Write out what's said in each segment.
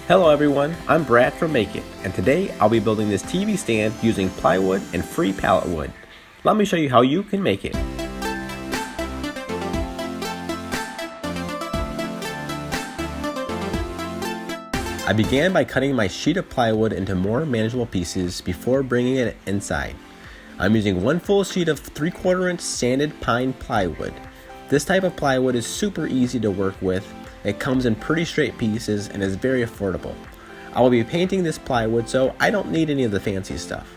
Hello everyone, I'm Brad from Make It, and today I'll be building this TV stand using plywood and free pallet wood. Let me show you how you can make it. I began by cutting my sheet of plywood into more manageable pieces before bringing it inside. I'm using one full sheet of 3/4 inch sanded pine plywood. This type of plywood is super easy to work with. It comes in pretty straight pieces and is very affordable. I will be painting this plywood, so I don't need any of the fancy stuff.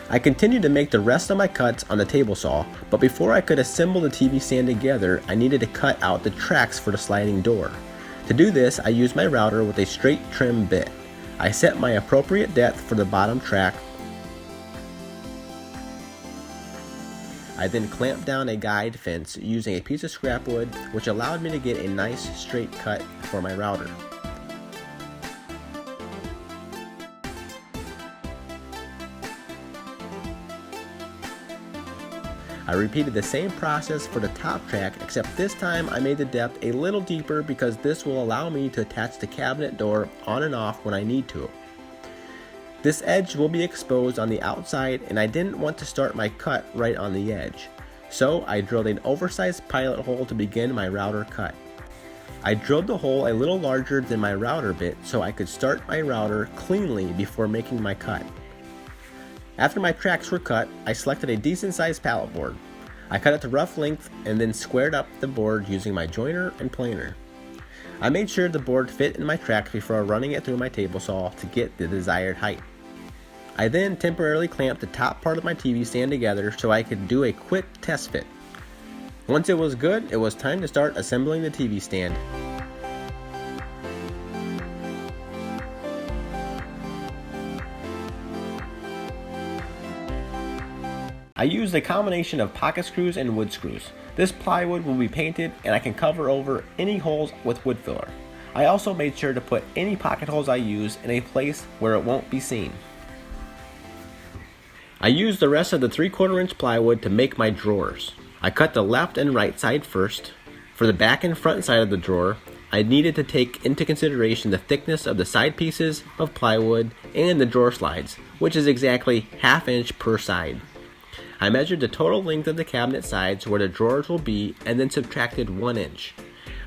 I continued to make the rest of my cuts on the table saw, but before I could assemble the TV stand together, I needed to cut out the tracks for the sliding door. To do this, I used my router with a straight trim bit. I set my appropriate depth for the bottom track. I then clamped down a guide fence using a piece of scrap wood, which allowed me to get a nice straight cut for my router. I repeated the same process for the top track, except this time I made the depth a little deeper because this will allow me to attach the cabinet door on and off when I need to. This edge will be exposed on the outside, and I didn't want to start my cut right on the edge. So I drilled an oversized pilot hole to begin my router cut. I drilled the hole a little larger than my router bit so I could start my router cleanly before making my cut. After my tracks were cut, I selected a decent sized pallet board. I cut it to rough length and then squared up the board using my joiner and planer. I made sure the board fit in my tracks before running it through my table saw to get the desired height. I then temporarily clamped the top part of my TV stand together so I could do a quick test fit. Once it was good, it was time to start assembling the TV stand. I used a combination of pocket screws and wood screws. This plywood will be painted and I can cover over any holes with wood filler. I also made sure to put any pocket holes I use in a place where it won't be seen. I used the rest of the 3/4 inch plywood to make my drawers. I cut the left and right side first. For the back and front side of the drawer, I needed to take into consideration the thickness of the side pieces of plywood and the drawer slides, which is exactly 1/2 inch per side. I measured the total length of the cabinet sides where the drawers will be and then subtracted 1 inch.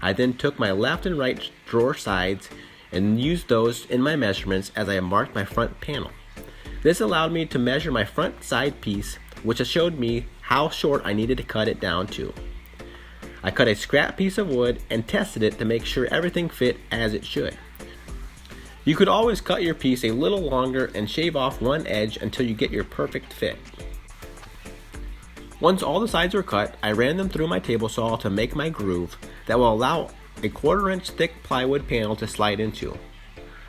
I then took my left and right drawer sides and used those in my measurements as I marked my front panel. This allowed me to measure my front side piece, which showed me how short I needed to cut it down to. I cut a scrap piece of wood and tested it to make sure everything fit as it should. You could always cut your piece a little longer and shave off one edge until you get your perfect fit. Once all the sides were cut, I ran them through my table saw to make my groove that will allow a 1/4 inch thick plywood panel to slide into.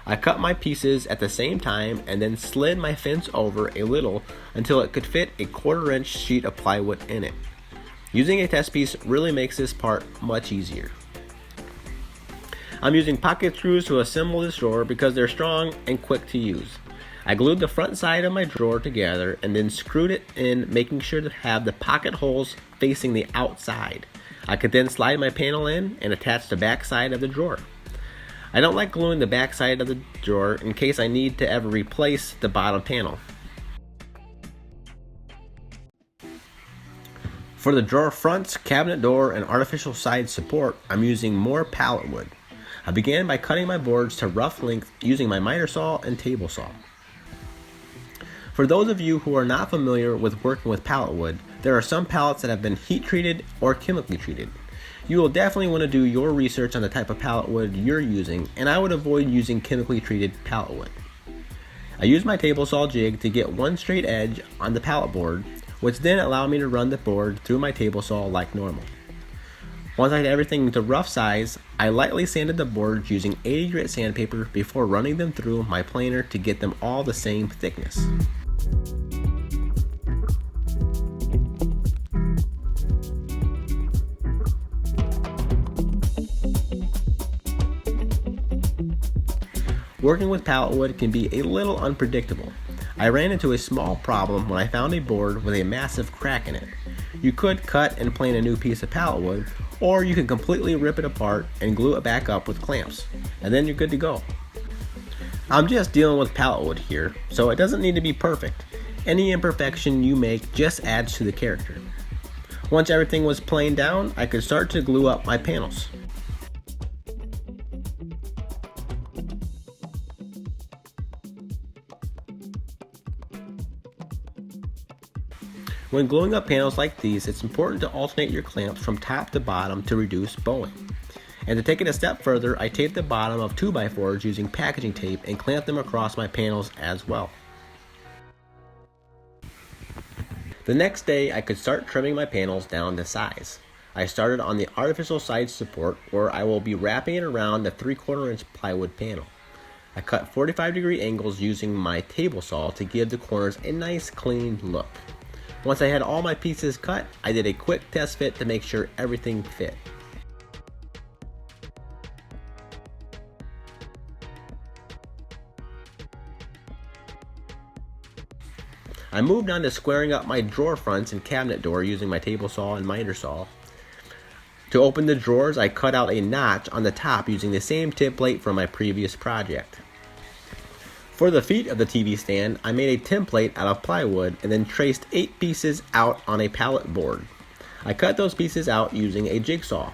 I cut my pieces at the same time and then slid my fence over a little until it could fit a 1/4 inch sheet of plywood in it. Using a test piece really makes this part much easier. I'm using pocket screws to assemble this drawer because they're strong and quick to use. I glued the front side of my drawer together and then screwed it in, making sure to have the pocket holes facing the outside. I could then slide my panel in and attach the back side of the drawer. I don't like gluing the back side of the drawer in case I need to ever replace the bottom panel. For the drawer fronts, cabinet door, and artificial side support, I'm using more pallet wood. I began by cutting my boards to rough length using my miter saw and table saw. For those of you who are not familiar with working with pallet wood, there are some pallets that have been heat treated or chemically treated. You will definitely want to do your research on the type of pallet wood you're using, and I would avoid using chemically treated pallet wood. I used my table saw jig to get one straight edge on the pallet board, which then allowed me to run the board through my table saw like normal. Once I had everything to rough size, I lightly sanded the boards using 80 grit sandpaper before running them through my planer to get them all the same thickness. Working with pallet wood can be a little unpredictable. I ran into a small problem when I found a board with a massive crack in it. You could cut and plane a new piece of pallet wood, or you can completely rip it apart and glue it back up with clamps, and then you're good to go. I'm just dealing with pallet wood here, so it doesn't need to be perfect. Any imperfection you make just adds to the character. Once everything was planed down, I could start to glue up my panels. When gluing up panels like these, it's important to alternate your clamps from top to bottom to reduce bowing. And to take it a step further, I taped the bottom of 2x4s using packaging tape and clamped them across my panels as well. The next day, I could start trimming my panels down to size. I started on the artificial side support, where I will be wrapping it around the 3/4 inch plywood panel. I cut 45-degree angles using my table saw to give the corners a nice clean look. Once I had all my pieces cut, I did a quick test fit to make sure everything fit. I moved on to squaring up my drawer fronts and cabinet door using my table saw and miter saw. To open the drawers, I cut out a notch on the top using the same template from my previous project. For the feet of the TV stand, I made a template out of plywood and then traced 8 pieces out on a pallet board. I cut those pieces out using a jigsaw.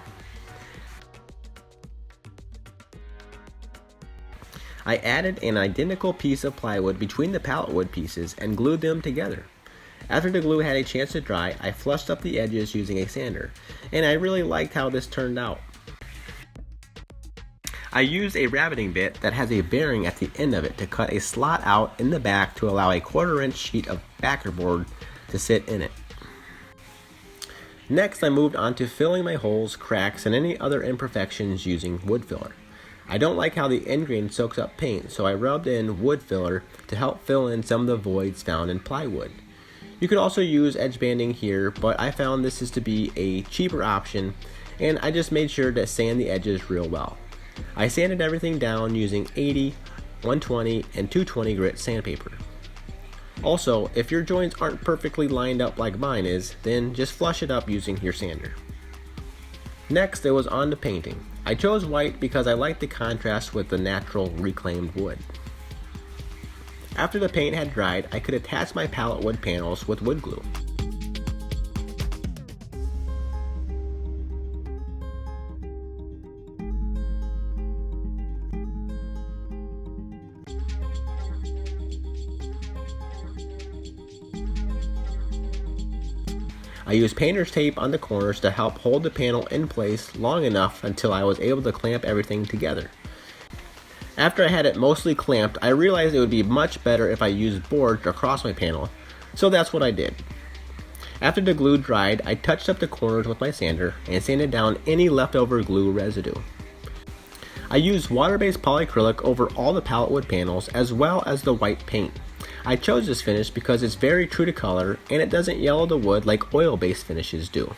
I added an identical piece of plywood between the pallet wood pieces and glued them together. After the glue had a chance to dry, I flushed up the edges using a sander, and I really liked how this turned out. I used a rabbiting bit that has a bearing at the end of it to cut a slot out in the back to allow a 1/4 inch sheet of backer board to sit in it. Next, I moved on to filling my holes, cracks, and any other imperfections using wood filler. I don't like how the end grain soaks up paint, so I rubbed in wood filler to help fill in some of the voids found in plywood. You could also use edge banding here, but I found this is to be a cheaper option, and I just made sure to sand the edges real well. I sanded everything down using 80, 120, and 220 grit sandpaper. Also, if your joints aren't perfectly lined up like mine is, then just flush it up using your sander. Next, it was on to painting. I chose white because I liked the contrast with the natural reclaimed wood. After the paint had dried, I could attach my pallet wood panels with wood glue. I used painter's tape on the corners to help hold the panel in place long enough until I was able to clamp everything together. After I had it mostly clamped, I realized it would be much better if I used boards across my panel, so that's what I did. After the glue dried, I touched up the corners with my sander and sanded down any leftover glue residue. I used Waterbase Polycrylic over all the pallet wood panels as well as the white paint. I chose this finish because it's very true to color and it doesn't yellow the wood like oil-based finishes do.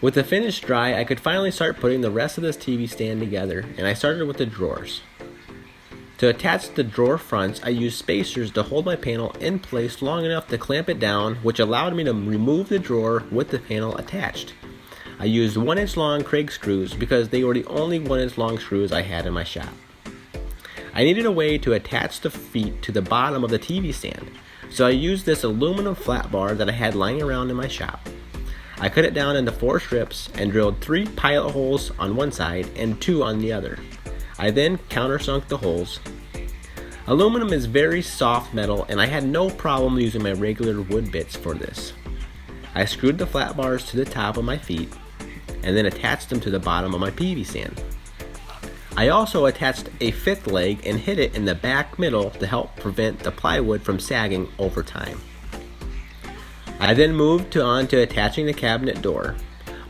With the finish dry, I could finally start putting the rest of this TV stand together, and I started with the drawers. To attach the drawer fronts, I used spacers to hold my panel in place long enough to clamp it down, which allowed me to remove the drawer with the panel attached. I used 1-inch long Kreg screws because they were the only 1-inch long screws I had in my shop. I needed a way to attach the feet to the bottom of the TV stand, so I used this aluminum flat bar that I had lying around in my shop. I cut it down into 4 strips and drilled 3 pilot holes on one side and 2 on the other. I then countersunk the holes. Aluminum is very soft metal and I had no problem using my regular wood bits for this. I screwed the flat bars to the top of my feet and then attached them to the bottom of my TV stand. I also attached a 5th leg and hid it in the back middle to help prevent the plywood from sagging over time. I then moved on to attaching the cabinet door.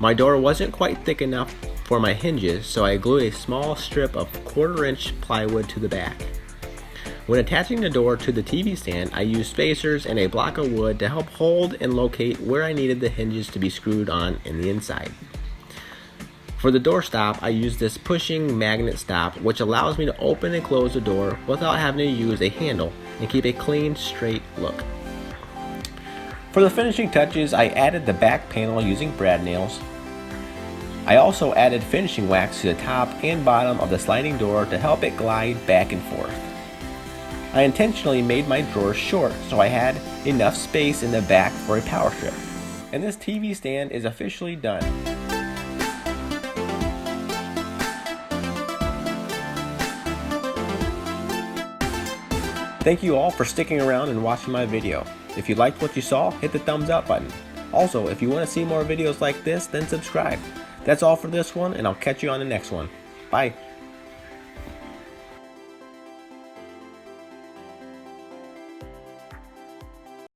My door wasn't quite thick enough for my hinges, so I glued a small strip of 1/4 inch plywood to the back. When attaching the door to the TV stand, I used spacers and a block of wood to help hold and locate where I needed the hinges to be screwed on in the inside. For the door stop, I used this pushing magnet stop, which allows me to open and close the door without having to use a handle and keep a clean, straight look. For the finishing touches, I added the back panel using brad nails. I also added finishing wax to the top and bottom of the sliding door to help it glide back and forth. I intentionally made my drawers short so I had enough space in the back for a power strip. And this TV stand is officially done. Thank you all for sticking around and watching my video. If you liked what you saw, hit the thumbs up button. Also, if you want to see more videos like this, then subscribe. That's all for this one, and I'll catch you on the next one. Bye.